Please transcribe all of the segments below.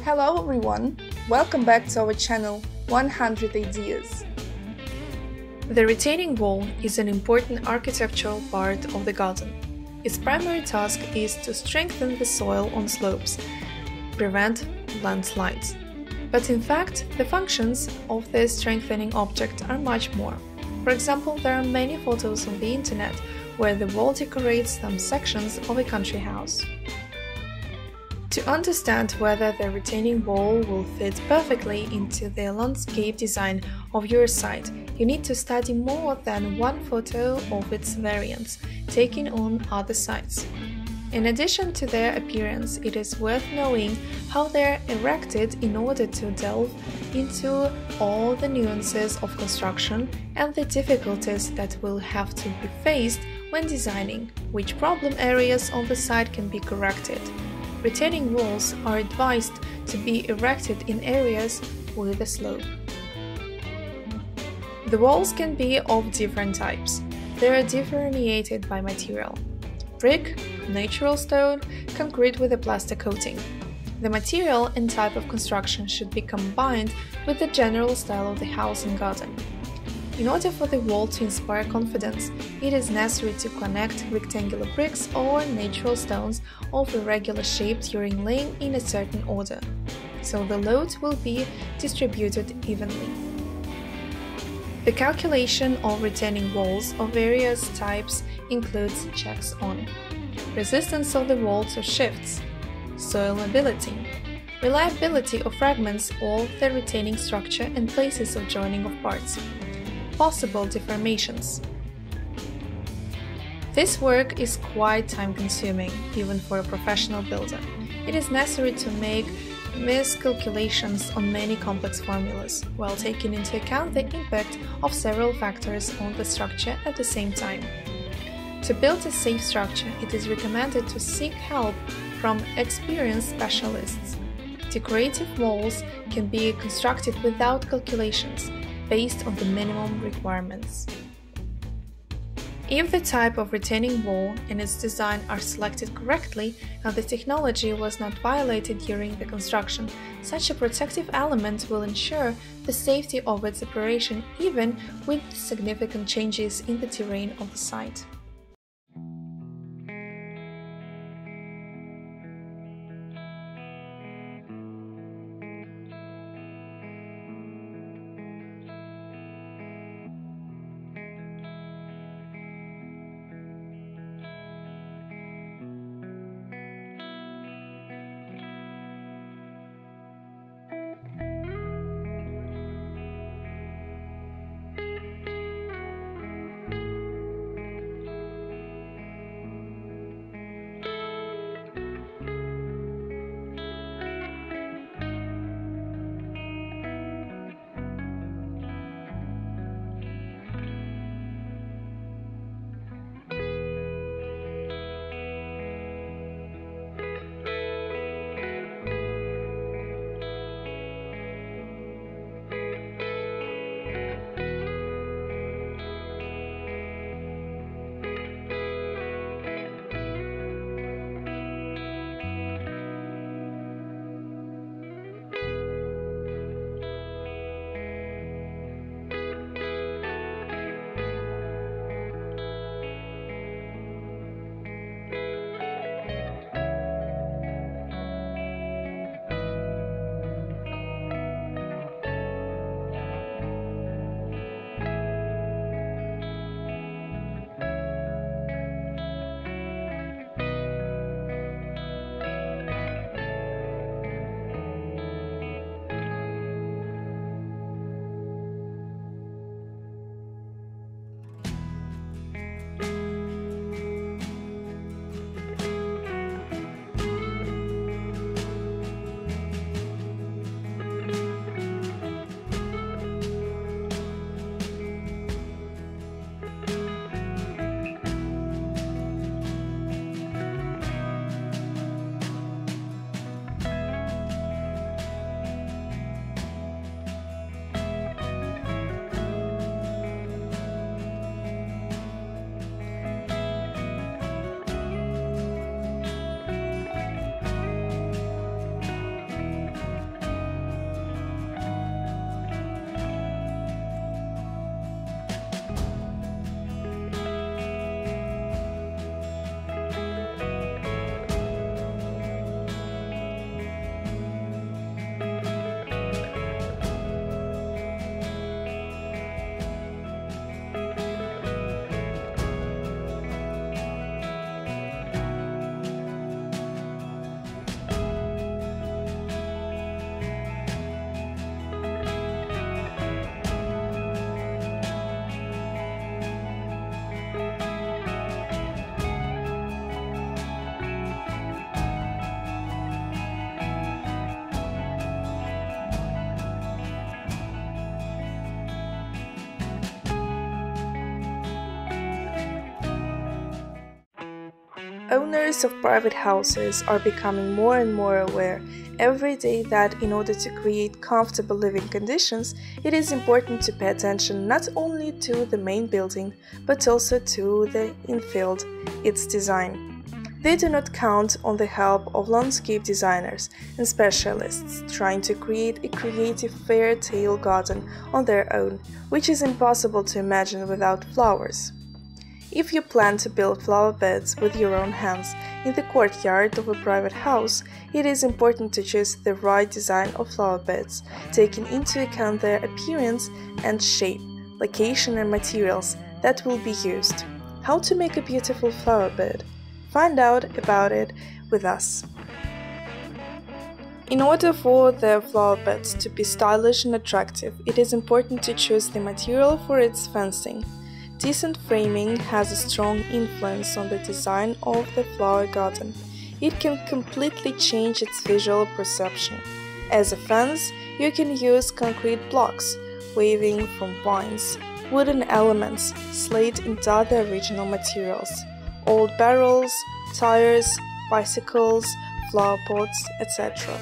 Hello everyone, welcome back to our channel 100 Ideas. The retaining wall is an important architectural part of the garden. Its primary task is to strengthen the soil on slopes, prevent landslides. But in fact, the functions of this strengthening object are much more. For example, there are many photos on the internet where the wall decorates some sections of a country house. To understand whether the retaining wall will fit perfectly into the landscape design of your site, you need to study more than one photo of its variants taken on other sites. In addition to their appearance, it is worth knowing how they are erected in order to delve into all the nuances of construction and the difficulties that will have to be faced when designing, which problem areas on the site can be corrected. Retaining walls are advised to be erected in areas with a slope. The walls can be of different types. They are differentiated by material: brick, natural stone, concrete with a plaster coating. The material and type of construction should be combined with the general style of the house and garden. In order for the wall to inspire confidence, it is necessary to connect rectangular bricks or natural stones of irregular shape during laying in a certain order, so the load will be distributed evenly. The calculation of retaining walls of various types includes checks on resistance of the wall to shifts, soil mobility, reliability of fragments of the retaining structure and places of joining of parts, possible deformations. This work is quite time-consuming, even for a professional builder. It is necessary to make miscalculations on many complex formulas, while taking into account the impact of several factors on the structure at the same time. To build a safe structure, it is recommended to seek help from experienced specialists. Decorative walls can be constructed without calculations, based on the minimum requirements. If the type of retaining wall and its design are selected correctly and the technology was not violated during the construction, such a protective element will ensure the safety of its operation even with significant changes in the terrain of the site. Owners of private houses are becoming more and more aware every day that in order to create comfortable living conditions, it is important to pay attention not only to the main building, but also to the infield, its design. They do not count on the help of landscape designers and specialists trying to create a creative fairy tale garden on their own, which is impossible to imagine without flowers. If you plan to build flower beds with your own hands in the courtyard of a private house, it is important to choose the right design of flower beds, taking into account their appearance and shape, location and materials that will be used. How to make a beautiful flower bed? Find out about it with us. In order for the flower beds to be stylish and attractive, it is important to choose the material for its fencing. Decent framing has a strong influence on the design of the flower garden. It can completely change its visual perception. As a fence, you can use concrete blocks, weaving from vines, wooden elements, slate and other original materials, old barrels, tires, bicycles, flower pots, etc.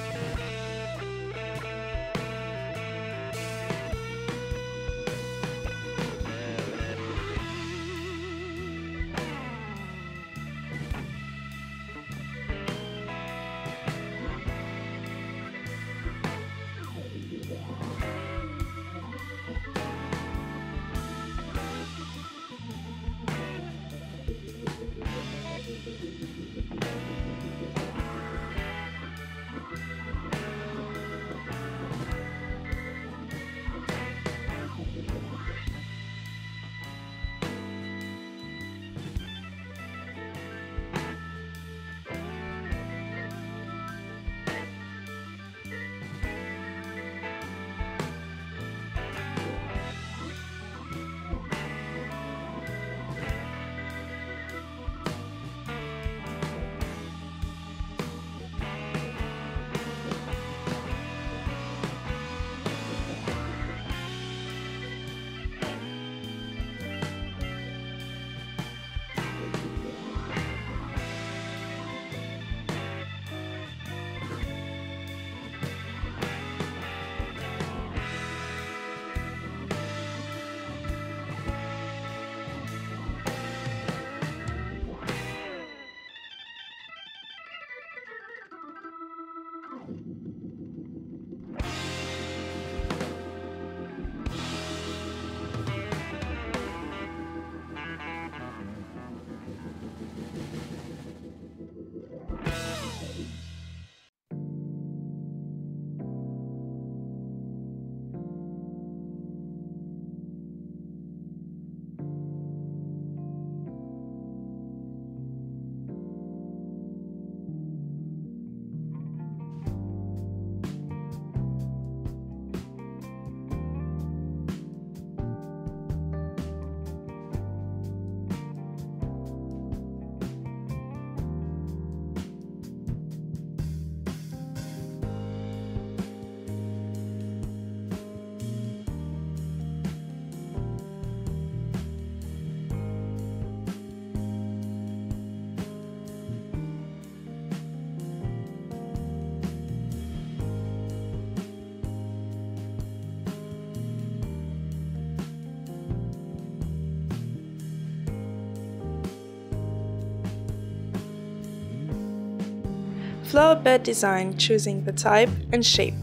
Flower bed design, choosing the type and shape.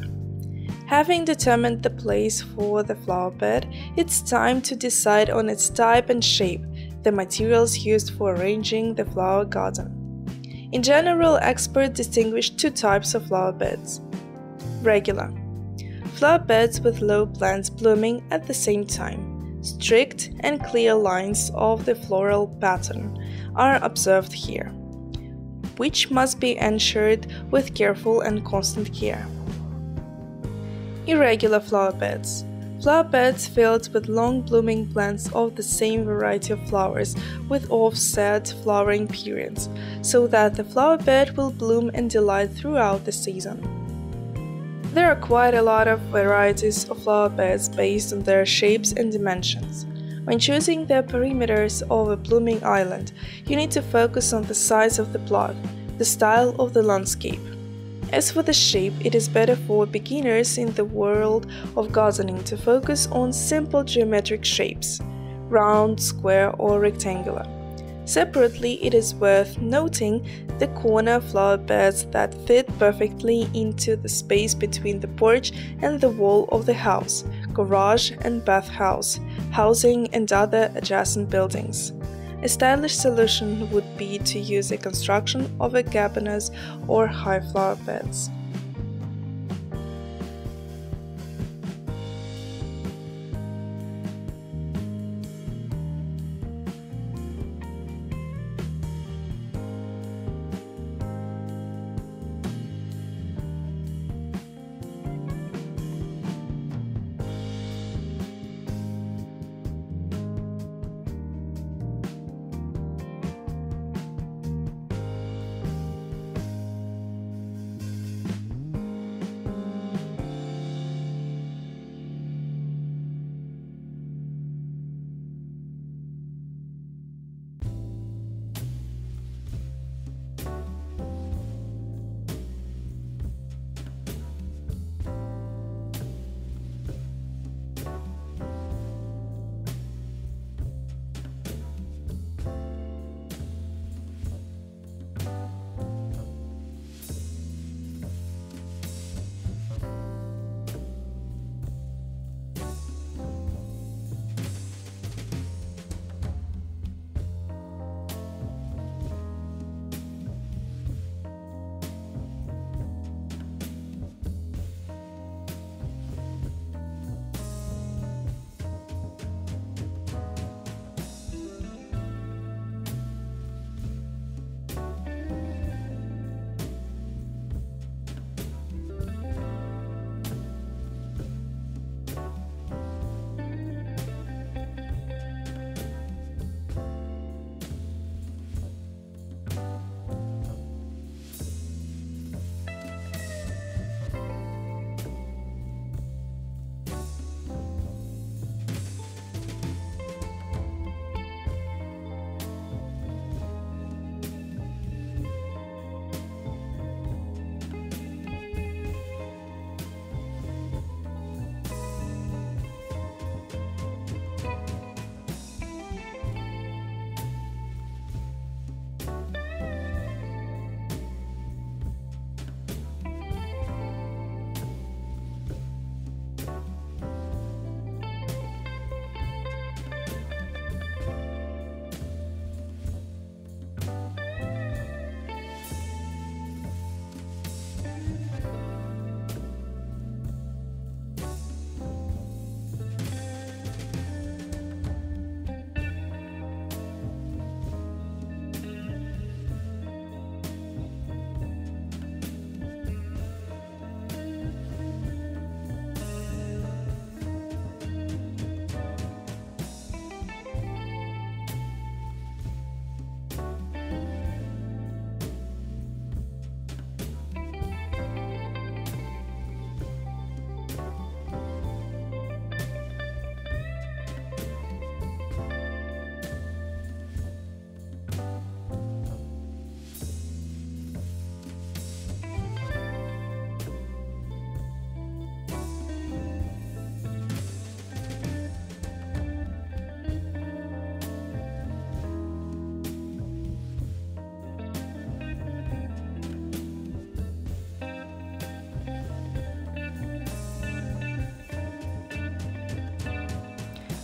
Having determined the place for the flower bed, it's time to decide on its type and shape, the materials used for arranging the flower garden. In general, experts distinguish two types of flower beds. Regular flower beds with low plants blooming at the same time. Strict and clear lines of the floral pattern are observed here, which must be ensured with careful and constant care. Irregular flower beds. Flower beds filled with long blooming plants of the same variety of flowers with offset flowering periods, so that the flower bed will bloom and delight throughout the season. There are quite a lot of varieties of flower beds based on their shapes and dimensions. When choosing the perimeters of a blooming island, you need to focus on the size of the plot, the style of the landscape. As for the shape, it is better for beginners in the world of gardening to focus on simple geometric shapes, round, square, or rectangular. Separately, it is worth noting the corner flower beds that fit perfectly into the space between the porch and the wall of the house, garage and bathhouse, housing, and other adjacent buildings. A stylish solution would be to use a construction of a cabanas or high flower beds.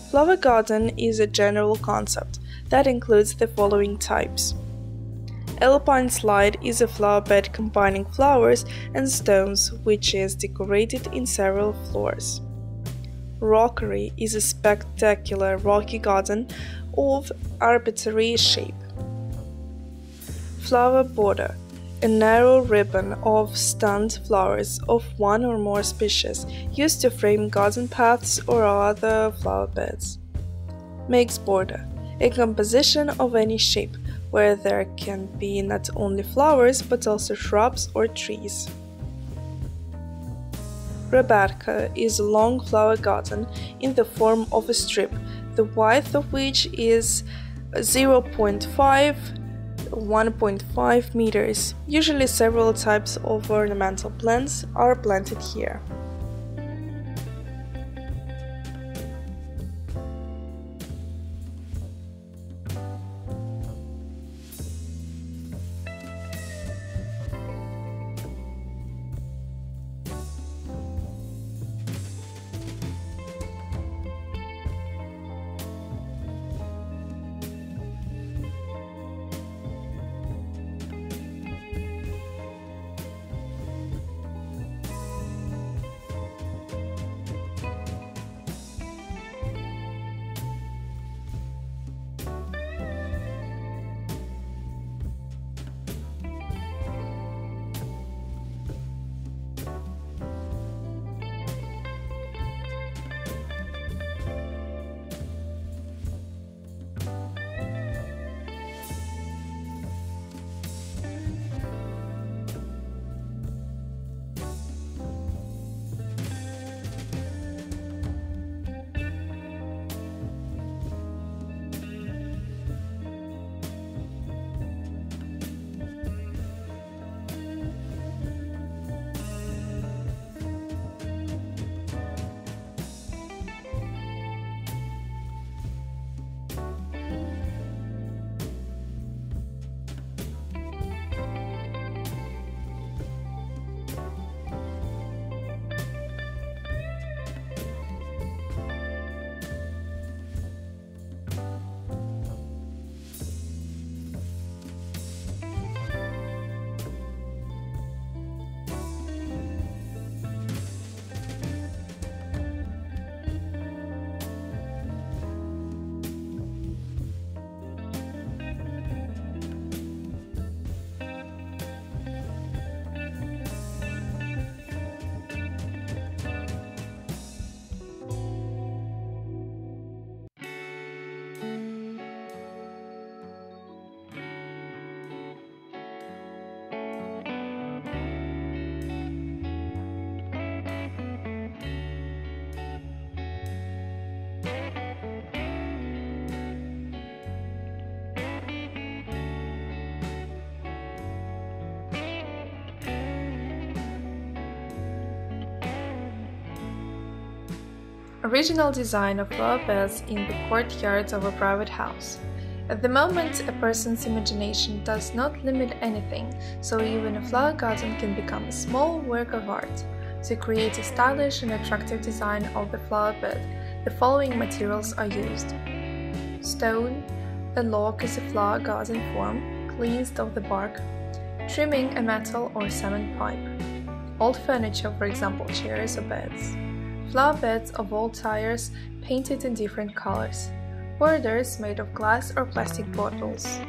Flower garden is a general concept that includes the following types. Alpine slide is a flower bed combining flowers and stones which is decorated in several floors. Rockery is a spectacular rocky garden of arbitrary shape. Flower border, a narrow ribbon of stunned flowers of one or more species used to frame garden paths or other flower beds. Mixed border, a composition of any shape where there can be not only flowers but also shrubs or trees. Rebarca is a long flower garden in the form of a strip, the width of which is 0.5 1.5 meters. Usually several types of ornamental plants are planted here. Original design of flower beds in the courtyard of a private house. At the moment, a person's imagination does not limit anything, so even a flower garden can become a small work of art. To create a stylish and attractive design of the flower bed, the following materials are used: stone, a log is a flower garden form, cleansed of the bark, trimming a metal or cement pipe, old furniture, for example chairs or beds, flower beds of old tires painted in different colors, borders made of glass or plastic bottles.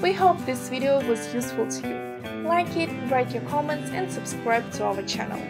We hope this video was useful to you. Like it, write your comments and subscribe to our channel.